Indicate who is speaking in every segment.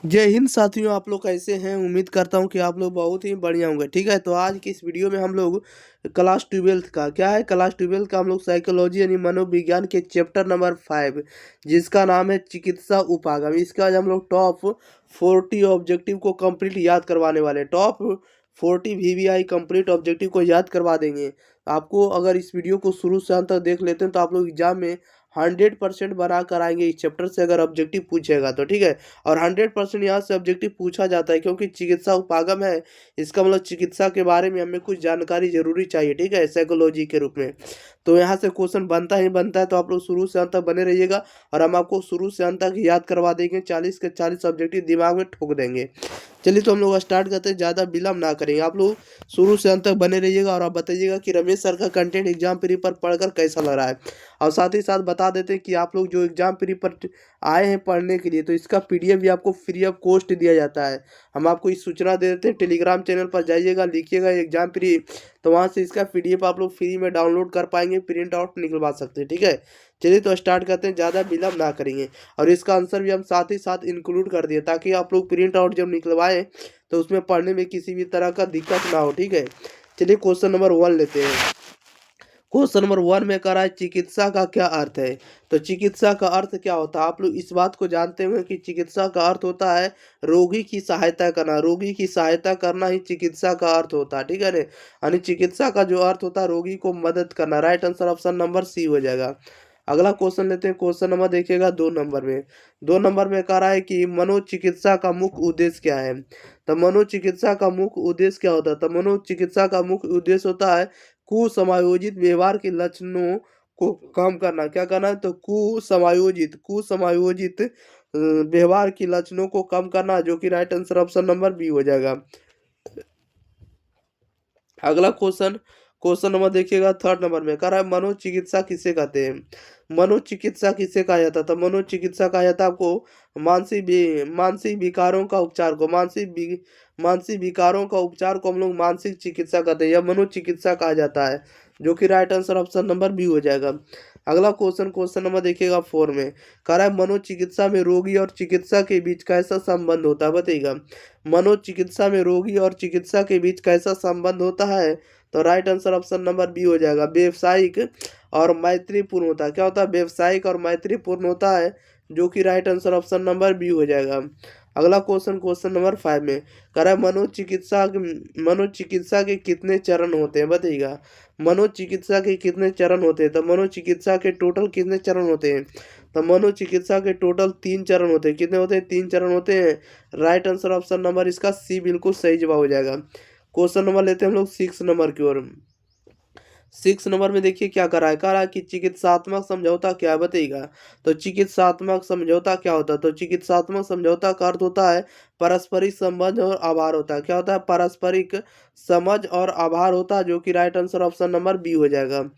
Speaker 1: जय हिंद साथियों, आप लोग कैसे हैं। उम्मीद करता हूं कि आप लोग बहुत ही बढ़िया होंगे। ठीक है, तो आज की इस वीडियो में हम लोग क्लास 12th का क्या है, क्लास 12th का हम लोग साइकोलॉजी यानी मनोविज्ञान के चैप्टर नंबर 5 जिसका नाम है चिकित्सा उपागम, इसका आज हम लोग टॉप 40 ऑब्जेक्टिव को कंप्लीट याद करवाने वाले हैं। टॉप 40 VVI कंप्लीट ऑब्जेक्टिव को याद करवा देंगे आपको। अगर इस वीडियो को शुरू से अंत तक देख लेते हैं तो आप लोग एग्जाम में 100% बना कर आएंगे इस चैप्टर से, अगर ऑब्जेक्टिव पूछेगा तो। ठीक है, और 100% यहाँ से ऑब्जेक्टिव पूछा जाता है क्योंकि चिकित्सा उपागम है। इसका मतलब चिकित्सा के बारे में हमें कुछ जानकारी जरूरी चाहिए, ठीक है, साइकोलॉजी के रूप में। तो यहाँ से क्वेश्चन बनता ही बनता है, तो आप लोग शुरू से अंत तक बने रहिएगा और हम आपको शुरू से अंत तक याद करवा देंगे। 40 के 40 ऑब्जेक्टिव दिमाग में ठोक देंगे। चलिए तो हम लोग स्टार्ट करते हैं, ज़्यादा विलम्ब ना करेंगे। आप लोग शुरू से अंत तक बने रहिएगा और आप बताइएगा कि रमेश सर का कंटेंट एग्जाम पेपर पढ़कर कैसा लग रहा है। और साथ ही साथ बता देते हैं कि आप लोग जो एग्जाम पेपर आए हैं पढ़ने के लिए, तो इसका PDF भी आपको फ्री ऑफ कॉस्ट दिया जाता है। हम आपको इस सूचना दे देते हैं, टेलीग्राम चैनल पर जाइएगा, लिखिएगा एग्जाम फ्री, तो वहाँ से इसका PDF आप लोग फ्री में डाउनलोड कर पाएंगे, प्रिंट आउट निकलवा सकते हैं। ठीक है, चलिए तो स्टार्ट करते हैं, ज़्यादा विलम्ब ना करेंगे। और इसका आंसर भी हम साथ ही साथ इंक्लूड कर दिए ताकि आप लोग प्रिंट आउट जब निकलवाएं तो उसमें पढ़ने में किसी भी तरह का दिक्कत ना हो। ठीक है, चलिए क्वेश्चन नंबर 1 लेते हैं। क्वेश्चन नंबर 1 में कह रहा है चिकित्सा का क्या अर्थ है। तो चिकित्सा का अर्थ क्या होता है, आप लोग इस बात को जानते हुए कि चिकित्सा का अर्थ होता है रोगी की सहायता करना। रोगी की सहायता करना ही चिकित्सा का अर्थ होता है। ठीक है ना, यानी चिकित्सा का जो अर्थ होता है रोगी को मदद करना। Right answer option number C हो जाएगा। अगला क्वेश्चन लेते हैं। क्वेश्चन नंबर देखिएगा 2 नंबर में। 2 नंबर में कह रहा है कि मनोचिकित्सा का मुख्य उद्देश्य क्या है। तो मनोचिकित्सा का मुख्य उद्देश्य क्या होता है। तो मनोचिकित्सा का मुख्य उद्देश्य होता है कुसमायोजित व्यवहार के लक्षणों को कम करना। क्या करना है, तो कुसमायोजित व्यवहार के लक्षणों को कम करना, जो कि right answer option number B हो जाएगा। अगला क्वेश्चन, क्वेश्चन नंबर देखिएगा 3rd नंबर में कह रहा है मनोचिकित्सा किसे कहते हैं। मनोचिकित्सा किसे कहा जाता है। तो मनोचिकित्सा कहा जाता है आपको मानसिक विकारों का उपचार को, मानसिक विकारों का उपचार को हम लोग मानसिक चिकित्सा कहते हैं या मनोचिकित्सा कहा जाता है, जो कि right answer option number B हो जाएगा। अगला क्वेश्चन, क्वेश्चन नंबर देखिएगा 4 में कह रहा है मनोचिकित्सा में रोगी और चिकित्सा के बीच कैसा संबंध होता है, बताइएगा। मनोचिकित्सा में रोगी और चिकित्सा के बीच कैसा संबंध होता है। तो right answer option number B हो जाएगा, व्यवसायिक और मैत्रीपूर्ण होता है। क्या होता है, व्यवसायिक और मैत्रीपूर्ण होता है, जो कि right answer option number B हो जाएगा। अगला क्वेश्चन, क्वेश्चन नंबर 5 में कह रहा है मनोचिकित्सा के कितने चरण होते हैं, बताइएगा। मनोचिकित्सा के कितने चरण होते हैं। तो मनोचिकित्सा के टोटल कितने चरण होते हैं। तो मनोचिकित्सा के टोटल 3 चरण होते हैं। कितने होते हैं, 3 चरण होते हैं। राइट आंसर ऑप्शन नंबर इसका सी बिल्कुल सही जवाब हो जाएगा। क्वेश्चन नंबर लेते हैं हम लोग 6 नंबर की ओर। 6 नंबर में देखिए क्या कह रहा है कि चिकित्सात्मक समझौता क्या है, बताइएगा। तो चिकित्सात्मक समझौता क्या होता है। तो चिकित्सात्मक समझौता का अर्थ होता है पारस्परिक संबंध और आभार होता है। क्या होता है, पारस्परिक समझ और आभार होता है, जो कि right answer option number B हो जाएगा।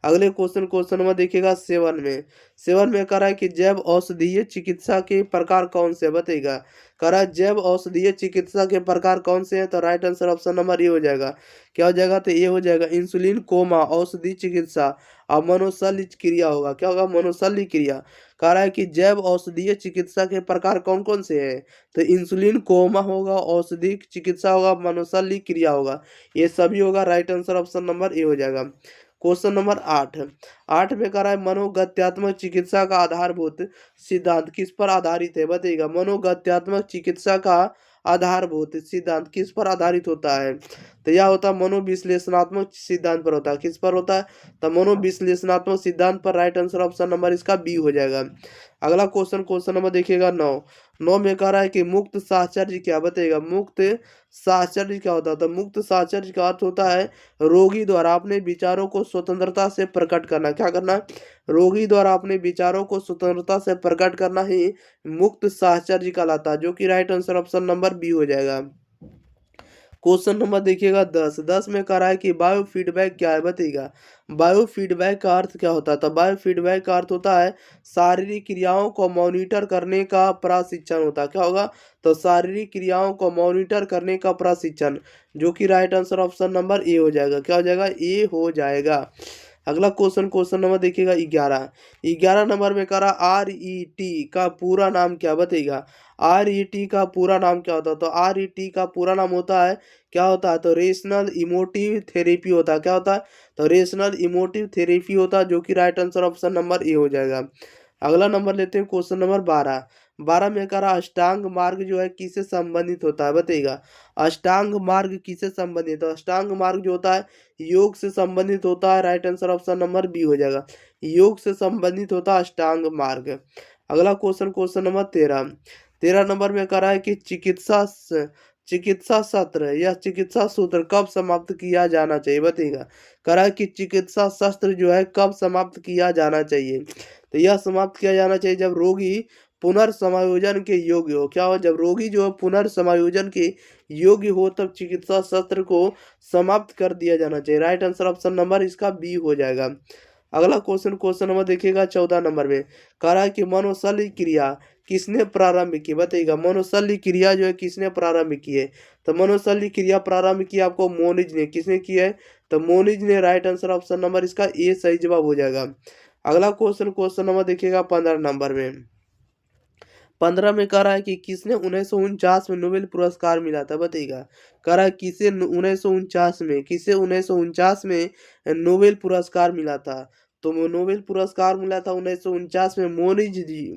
Speaker 1: अगले क्वेश्चन, क्वेश्चन नंबर देखिएगा 7 में कह रहा है कि जैव औषधीय चिकित्सा के प्रकार कौन से, बताइएगा। कह रहा है जैव औषधीय चिकित्सा के प्रकार कौन से हैं। तो राइट आंसर ऑप्शन नंबर ये हो जाएगा। क्या हो जाएगा, तो ये हो जाएगा इंसुलिन, कोमा, औषधि चिकित्सा और मनोशल्य क्रिया होगा। क्या होगा, मनोशल्य क्रिया। कह रहा है कि जैव औषधीय चिकित्सा के प्रकार कौन कौन से हैं। तो इंसुलिन, कोमा होगा, औषधि चिकित्सा होगा, मनोशल्य क्रिया होगा, ये सभी होगा। Right answer option number A हो जाएगा। क्वेश्चन नंबर 8 में कह रहा है मनोगत्यात्मक चिकित्सा का आधारभूत सिद्धांत किस पर आधारित है, बताइएगा। मनोगत्यात्मक चिकित्सा का आधारभूत सिद्धांत किस पर आधारित होता है। तो यह होता है मनोविश्लेषणात्मक सिद्धांत पर होता है। किस पर होता है, तो मनोविश्लेषणात्मक सिद्धांत पर। राइट आंसर ऑप्शन नंबर इसका बी हो जाएगा। अगला क्वेश्चन, क्वेश्चन नंबर देखिएगा 9 में कह रहा है कि मुक्त साहचर्य क्या, बताइएगा। मुक्त साहचर्य क्या होता है। तो मुक्त साहचर्य का अर्थ होता है रोगी द्वारा अपने विचारों को स्वतंत्रता से प्रकट करना। क्या करना है, रोगी द्वारा अपने विचारों को स्वतंत्रता से प्रकट करना ही मुक्त साहचर्य कहलाता है, जो कि right answer option number B हो जाएगा। क्वेश्चन नंबर देखिएगा 10 में कह रहा है कि बायो फीडबैक क्या है, बताइएगा। बायो फीडबैक का अर्थ क्या होता है। तो बायो फीडबैक का अर्थ होता है शारीरिक क्रियाओं को मॉनिटर करने का प्रशिक्षण होता है। क्या होगा, तो शारीरिक क्रियाओं को मॉनिटर करने का प्रशिक्षण, जो कि right answer option number A हो जाएगा। क्या हो जाएगा, ए हो जाएगा। अगला क्वेश्चन नंबर देखिएगा 11। 11 नंबर में करा RET का पूरा नाम क्या बताइएगा। RET का पूरा नाम क्या होता है, तो RET का पूरा नाम होता है, क्या होता है, तो रेशनल इमोटिव थेरेपी होता है। क्या होता है, तो रेशनल इमोटिव थेरेपी होता है, जो कि right answer option number A हो जाएगा। अगला नंबर लेते हैं क्वेश्चन नंबर 12। 12 में करा अष्टांग मार्ग जो है किससे संबंधित होता है बताइएगा। अष्टांग मार्ग किससे संबंधित है, अष्टांग मार्ग जो होता है योग से संबंधित होता है। Right answer option number B हो जाएगा, योग से संबंधित होता है अष्टांग मार्ग। अगला क्वेश्चन नंबर 13। 13 नंबर में करा है कि चिकित्सा सत्र या चिकित्सा सूत्र कब समाप्त किया जाना चाहिए बताइएगा। करा है कि चिकित्सा शस्त्र जो है कब समाप्त किया जाना चाहिए, तो यह समाप्त किया जाना चाहिए जब रोगी पुनर्समायोजन के योग्य हो। क्या हो, जब रोगी जो है पुनर्समायोजन के योग्य हो तब चिकित्सा सत्र को समाप्त कर दिया जाना चाहिए। राइट आंसर ऑप्शन नंबर इसका बी हो जाएगा। अगला क्वेश्चन नंबर देखिएगा 14 नंबर में कह रहा है कि मनोशल्य क्रिया किसने प्रारंभ की बताइएगा। मनोशल्य क्रिया जो है किसने प्रारंभ की है, तो मनोशल्य क्रिया प्रारंभ की आपको मोनिज ने। किसने की है, तो मोनिज ने। राइट आंसर ऑप्शन नंबर इसका ए सही जवाब हो जाएगा। अगला क्वेश्चन नंबर देखिएगा 15 नंबर में। 15 में कह रहा है कि किसने 1949 में नोबेल पुरस्कार मिला था बताइएगा। कह रहा है किसे 1949 में, किसे 1949 में नोबेल पुरस्कार मिला था, तो वो नोबेल पुरस्कार मिला था 1949 में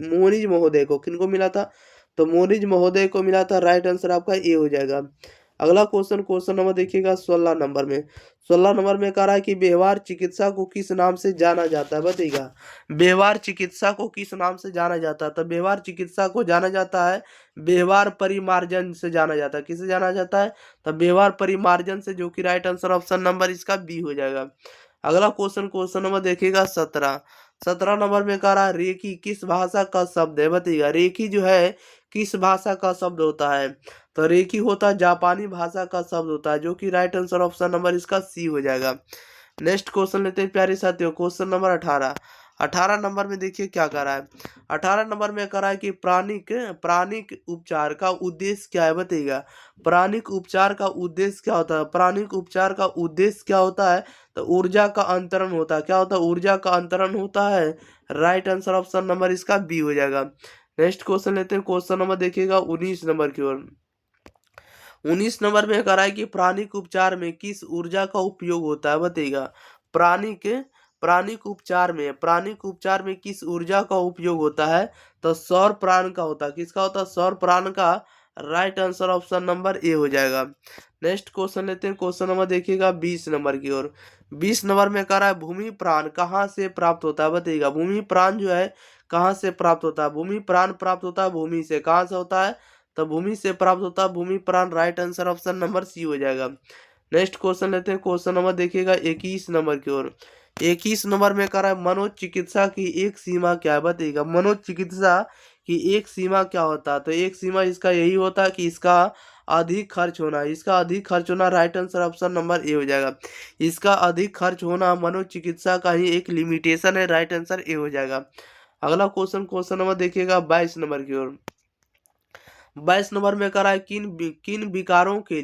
Speaker 1: मोनिज महोदय को। किनको मिला था, तो मोनिज महोदय को मिला था। राइट आंसर आपका ए हो जाएगा। अगला क्वेश्चन नंबर देखिएगा 16 नंबर में। 16 नंबर में कह रहा है कि व्यवहार चिकित्सा को किस नाम से जाना जाता है बताइएगा। व्यवहार चिकित्सा को किस नाम से जाना जाता है, तो व्यवहार चिकित्सा को जाना जाता है व्यवहार परिमार्जन से जाना जाता है। किसे जाना जाता है, तो व्यवहार परिमार्जन से, जो कि राइट आंसर ऑप्शन नंबर इसका बी हो जाएगा। अगला क्वेश्चन नंबर देखिएगा 17। 17 नंबर में कह रहा है रेकी किस भाषा का शब्द है बताइएगा। रेकी जो है किस भाषा का शब्द होता है, तो रेकी होता है जापानी भाषा का शब्द होता है, जो कि राइट आंसर ऑप्शन नंबर इसका सी हो जाएगा। नेक्स्ट क्वेश्चन लेते हैं प्यारे साथियों, क्वेश्चन नंबर 18। 18 नंबर में देखिए क्या कर रहा है। 18 नंबर में कर रहा है कि प्राणिक प्राणिक उपचार का उद्देश्य क्या है बताइएगा। प्राणिक उपचार का उद्देश्य क्या होता है, प्राणिक उपचार का उद्देश्य क्या होता है, तो ऊर्जा का अंतरण होता है। क्या होता है, ऊर्जा का अंतरण होता है। राइट आंसर ऑप्शन नंबर इसका बी हो जाएगा। नेक्स्ट क्वेश्चन लेते हैं, क्वेश्चन नंबर देखिएगा 19 नंबर की ओर। 19 नंबर में कह रहा है कि प्राणिक उपचार में किस ऊर्जा का उपयोग होता है बताइएगा। प्राणिक प्राणिक उपचार में किस ऊर्जा का उपयोग होता है, तो सौर प्राण का होता है। किसका होता है, सौर प्राण का। Right answer option number A हो जाएगा। नेक्स्ट क्वेश्चन लेते हैं, क्वेश्चन नंबर देखिएगा 20 नंबर की ओर। 20 नंबर में कह रहा है भूमि प्राण कहाँ से प्राप्त होता है बताइएगा। भूमि प्राण जो है कहाँ से प्राप्त होता है, भूमि प्राण प्राप्त होता है भूमि से। कहाँ से होता है, तो भूमि से प्राप्त होता है भूमि प्राण। Right answer option number C हो जाएगा। नेक्स्ट क्वेश्चन लेते हैं, क्वेश्चन नंबर देखिएगा 21 नंबर की ओर। 21 नंबर में कह रहा है मनोचिकित्सा की एक सीमा क्या है बताइएगा। मनोचिकित्सा की एक सीमा क्या होता है, तो एक सीमा इसका यही होता है कि इसका अधिक खर्च होना। इसका अधिक खर्च होना। Right answer option number A हो जाएगा। इसका अधिक खर्च होना मनोचिकित्सा का ही एक लिमिटेशन है। राइट आंसर ए हो जाएगा। अगला क्वेश्चन नंबर देखिएगा 22 नंबर की ओर। 22 नंबर में करा है किन विकारों के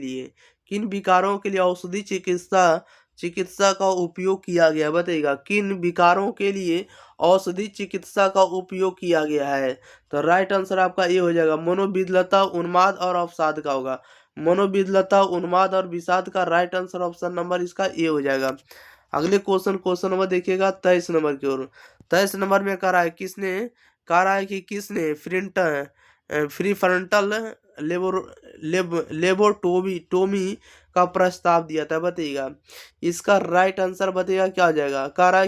Speaker 1: लिए औषधि चिकित्सा चिकित्सा का उपयोग किया गया बताइएगा। किन विकारों के लिए औषधि चिकित्सा का उपयोग किया गया है, तो राइट आंसर आपका ये हो जाएगा मनोविद्लता, उन्माद और अवसाद का होगा। मनोविद्लता, उन्माद और विषाद का। राइट आंसर ऑप्शन नंबर इसका ए हो जाएगा। अगले क्वेश्चन नंबर देखिएगा 23 नंबर की ओर। 23 नंबर में कह रहा है किसने फ्री फ्रंटल लेबोटोमी का प्रस्ताव दिया था बताइएगा। इसका राइट आंसर बताइएगा क्या हो जाएगा। कह रहा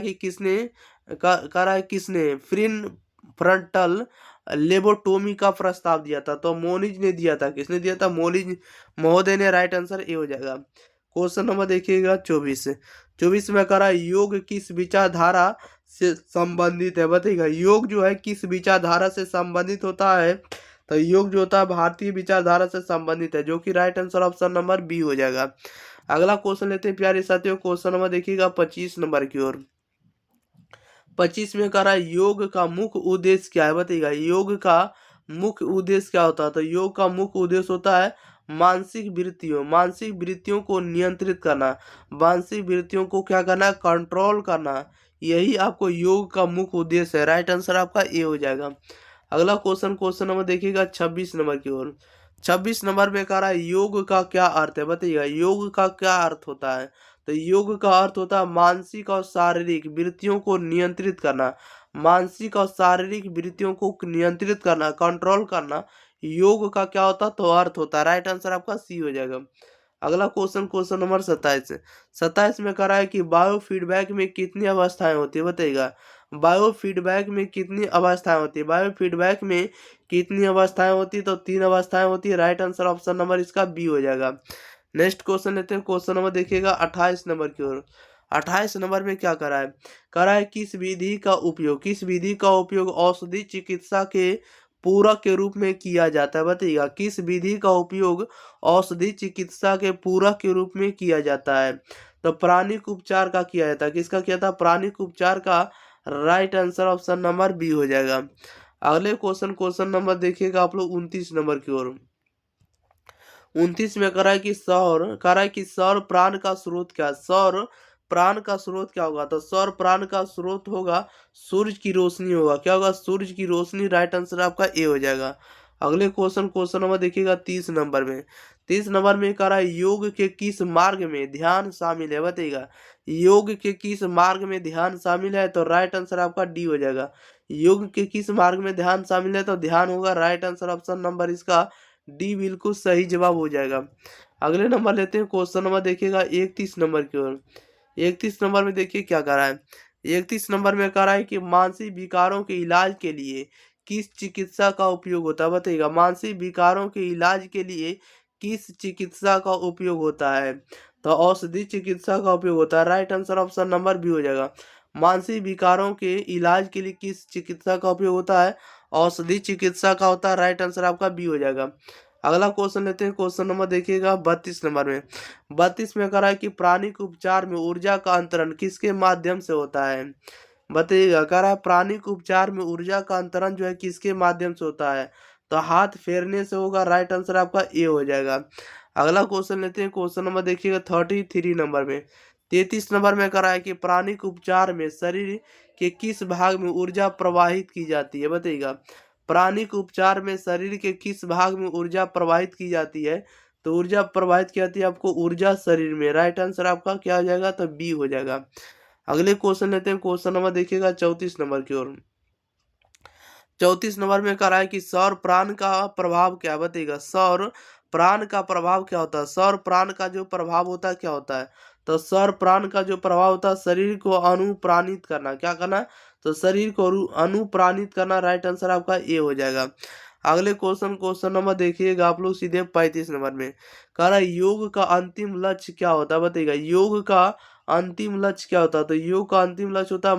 Speaker 1: है किसने फ्री फ्रंटल लेबोटोमी का प्रस्ताव दिया था, तो मोनिज ने दिया था। किसने दिया था, मोनिज महोदय ने। राइट आंसर ए हो जाएगा। क्वेश्चन नंबर देखिएगा 24। 24 में कह रहा है योग किस विचारधारा से संबंधित है बताइएगा। योग जो है किस विचारधारा से संबंधित होता है, तो योग जो होता है भारतीय विचारधारा से संबंधित है, जो कि right answer option number B हो जाएगा। अगला क्वेश्चन लेते हैं प्यारे साथियों, क्वेश्चन नंबर देखिएगा 25 नंबर की ओर। 25 में कह रहा है योग का मुख्य उद्देश्य क्या है बताइएगा। योग का मुख्य उद्देश्य क्या होता है, तो योग का मुख्य उद्देश्य होता है मानसिक वृत्तियों को नियंत्रित करना, मानसिक वृत्तियों को क्या करना, कंट्रोल करना, यही आपको योग का मुख्य उद्देश्य है। राइट आंसर आपका ए हो जाएगा। अगला क्वेश्चन नंबर देखिएगा 26 नंबर की ओर। 26 नंबर में कह रहा है योग का क्या अर्थ है, बताइएगा योग का क्या अर्थ होता है। तो योग का अर्थ होता है मानसिक और शारीरिक वृत्तियों को नियंत्रित करना, मानसिक और शारीरिक वृत्तियों को नियंत्रित करना, कंट्रोल करना, योग का क्या होता है, तो अर्थ होता है। राइट आंसर आपका सी हो जाएगा। अगला क्वेश्चन नंबर 27। 27 में कह रहा है कि बायो फीडबैक में कितनी अवस्थाएं होती है, बताइएगा बायो फीडबैक में कितनी अवस्थाएं होती है। बायो फीडबैक में कितनी अवस्थाएं होती है, तो 3 अवस्थाएं होती है। राइट आंसर ऑप्शन नंबर इसका बी हो जाएगा। नेक्स्ट क्वेश्चन लेते हैं, क्वेश्चन नंबर देखिएगा 28 नंबर की ओर। 28 नंबर में क्या करा है, करा है किस विधि का उपयोग औषधि चिकित्सा के पूरक के रूप में किया जाता है, बताइएगा किस विधि का उपयोग औषधि चिकित्सा के पूरक के रूप में किया जाता है। तो प्राणिक उपचार का किया जाता है, किसका किया था, प्राणिक उपचार का। Right answer option number B हो जाएगा। अगले क्वेश्चन नंबर देखिएगा आप लोग 29 नंबर की ओर। 29 में कह रहा है कि सौर प्राण का स्रोत क्या है, सौर प्राण का स्रोत क्या होगा। तो सौर प्राण का स्रोत होगा सूरज की रोशनी होगा, क्या होगा, सूरज की रोशनी। राइट आंसर आपका ए हो जाएगा। अगले क्वेश्चन नंबर देखिएगा 30 नंबर में। 30 नंबर में कह रहा है योग के किस मार्ग में ध्यान शामिल है, बताइएगा योग के किस मार्ग में ध्यान शामिल है। तो राइट आंसर आपका डी हो जाएगा। योग के किस मार्ग में ध्यान शामिल है, तो ध्यान होगा। राइट आंसर ऑप्शन नंबर इसका डी बिल्कुल सही जवाब हो जाएगा। अगले नंबर लेते हैं, क्वेश्चन नंबर देखिएगा 31 नंबर की ओर। 31 नंबर में देखिए क्या कह रहा है। 31 नंबर में कह रहा है कि मानसिक विकारों के इलाज के लिए किस चिकित्सा का उपयोग होता है, बताइएगा मानसिक विकारों के इलाज के लिए किस चिकित्सा का उपयोग होता है। तो औषधि चिकित्सा का उपयोग होता है। Right answer option number B हो जाएगा। मानसिक विकारों के इलाज के लिए किस चिकित्सा का उपयोग होता है, औषधि चिकित्सा का होता है। राइट आंसर आपका बी हो जाएगा। अगला क्वेश्चन लेते हैं, क्वेश्चन नंबर देखिएगा 32 नंबर में। 32 में कह रहा है कि प्राणिक उपचार में ऊर्जा का अंतरण किसके माध्यम से होता है, बताइएगा कह रहा है प्राणिक उपचार में ऊर्जा का अंतरण जो है किसके माध्यम से होता है। तो हाथ फेरने से होगा। राइट आंसर आपका ए हो जाएगा। अगला क्वेश्चन लेते हैं, क्वेश्चन नंबर देखिएगा 33 नंबर में। 33 नंबर में कह रहा है कि प्राणिक उपचार में शरीर के किस भाग में ऊर्जा प्रवाहित की जाती है, बताइएगा प्राणिक उपचार में शरीर के किस भाग में ऊर्जा प्रवाहित की जाती है। तो ऊर्जा प्रवाहित की जाती है आपको ऊर्जा शरीर में। राइट आंसर आपका क्या हो जाएगा, तो बी हो जाएगा। अगले क्वेश्चन लेते हैं, क्वेश्चन नंबर देखिएगा 34 नंबर की ओर। 34 नंबर में कह रहा है कि सौर प्राण का प्रभाव क्या, बताइएगा सौर प्राण का प्रभाव क्या होता है। सौर प्राण का जो प्रभाव होता है क्या होता है। तो सौर प्राण का जो प्रभाव होता है शरीर को अनुप्राणित करना, क्या करना, तो शरीर को अनुप्राणित करना। राइट आंसर आपका ए हो जाएगा। अगले क्वेश्चन नंबर देखिएगा आप लोग सीधे 35 नंबर में। कह रहा है योग का अंतिम लक्ष्य क्या होता है, बताइएगा योग का अंतिम लक्ष्य क्या होता है। तो योग का अंतिम लक्ष्य होता है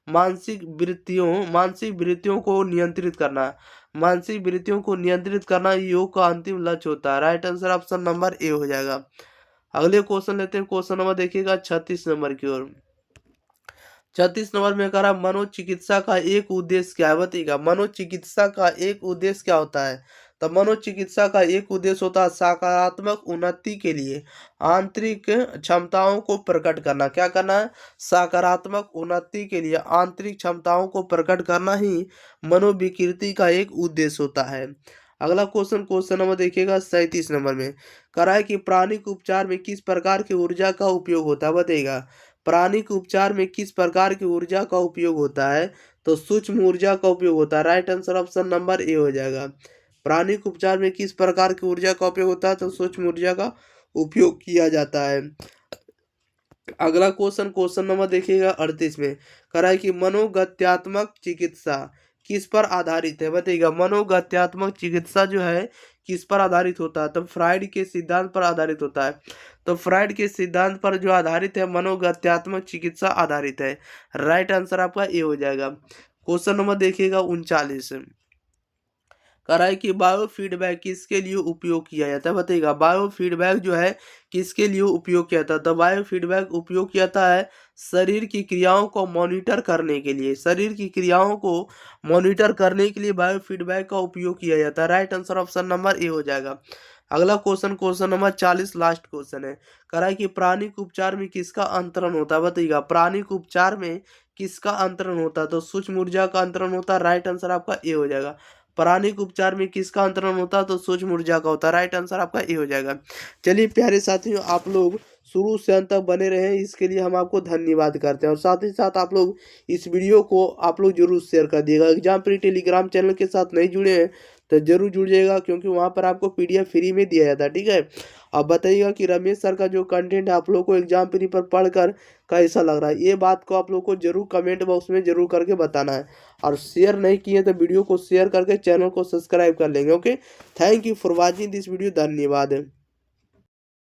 Speaker 1: मानसिक वृत्तियों को नियंत्रित करना, मानसिक वृत्तियों को नियंत्रित करना योग का अंतिम लक्ष्य होता है। Right answer option number A हो जाएगा। अगले क्वेश्चन लेते हैं, क्वेश्चन नंबर देखिएगा 36 नंबर की ओर। 36 नंबर में कह रहा है मनोचिकित्सा का एक उद्देश्य क्या है, बताइएगा मनोचिकित्सा का एक उद्देश्य क्या होता है। तो मनोचिकित्सा का एक उद्देश्य होता है सकारात्मक उन्नति के लिए आंतरिक क्षमताओं को प्रकट करना, क्या करना है, सकारात्मक उन्नति के लिए आंतरिक क्षमताओं को प्रकट करना ही मनोविकृति का एक उद्देश्य होता है। अगला क्वेश्चन नंबर देखिएगा 37 नंबर में। कह रहा है कि प्राणिक उपचार में किस प्रकार की ऊर्जा का उपयोग होता है, बताइएगा प्राणिक उपचार में किस प्रकार की ऊर्जा का उपयोग होता है। तो सूक्ष्म ऊर्जा का उपयोग होता है। Right answer option number A हो जाएगा। प्राणिक उपचार में किस प्रकार की ऊर्जा का उपयोग होता है, तो सूक्ष्म ऊर्जा का उपयोग किया जाता है। अगला क्वेश्चन नंबर देखिएगा 38 में। कह रहा है कि मनोगत्यात्मक चिकित्सा किस पर आधारित है, बताइएगा मनोगत्यात्मक चिकित्सा जो है किस पर आधारित होता है। तो फ्राइड के सिद्धांत पर आधारित होता है। तो फ्राइड के सिद्धांत पर जो आधारित है मनोगत्यात्मक चिकित्सा आधारित है। राइट आंसर आपका ए हो जाएगा। क्वेश्चन नंबर देखिएगा 39। रहा है कि बायो फीडबैक किसके लिए उपयोग किया जाता है, बताइएगा। बायो फीडबैक जो है किसके लिए उपयोग किया जाता है, तो बायो फीडबैक उपयोग किया जाता है शरीर की क्रियाओं को मॉनिटर करने के लिए। शरीर की क्रियाओं को मॉनिटर करने के लिए बायो फीडबैक का उपयोग किया जाता है। Right answer option number A हो जाएगा। अगला question, question number 40, last question है। कह रहा है कि प्राणिक उपचार में किसका अंतरण होता है, बताइएगा। प्राणिक उपचार में किसका अंतरण होता है, तो सूक्ष्म ऊर्जा का अंतरण होता है। राइट आंसर आपका ए हो जाएगा। प्राणिक उपचार में किसका अंतरण होता है, तो सूक्ष्म ऊर्जा का होता है। राइट आंसर आपका ए हो जाएगा। चलिए प्यारे साथियों, आप लोग शुरू से अंत तक बने रहे, इसके लिए हम आपको धन्यवाद करते हैं। और साथ ही साथ आप लोग इस वीडियो को आप लोग जरूर शेयर कर दिएगा। एग्जाम प्री टेलीग्राम चैनल के साथ नहीं जुड़े हैं तो जरूर जुड़ जाइएगा, क्योंकि वहाँ पर आपको PDF फ्री में दिया जाता है, ठीक है। अब बताइएगा कि रमेश सर का जो कंटेंट है आप लोग को एग्जाम प्री पर पढ़कर कैसा लग रहा है, ये बात को आप लोग को जरूर कमेंट बॉक्स में जरूर करके बताना है। और शेयर नहीं किए तो वीडियो को शेयर करके चैनल को सब्सक्राइब कर लेंगे। Okay, thank you for watching this video, धन्यवाद।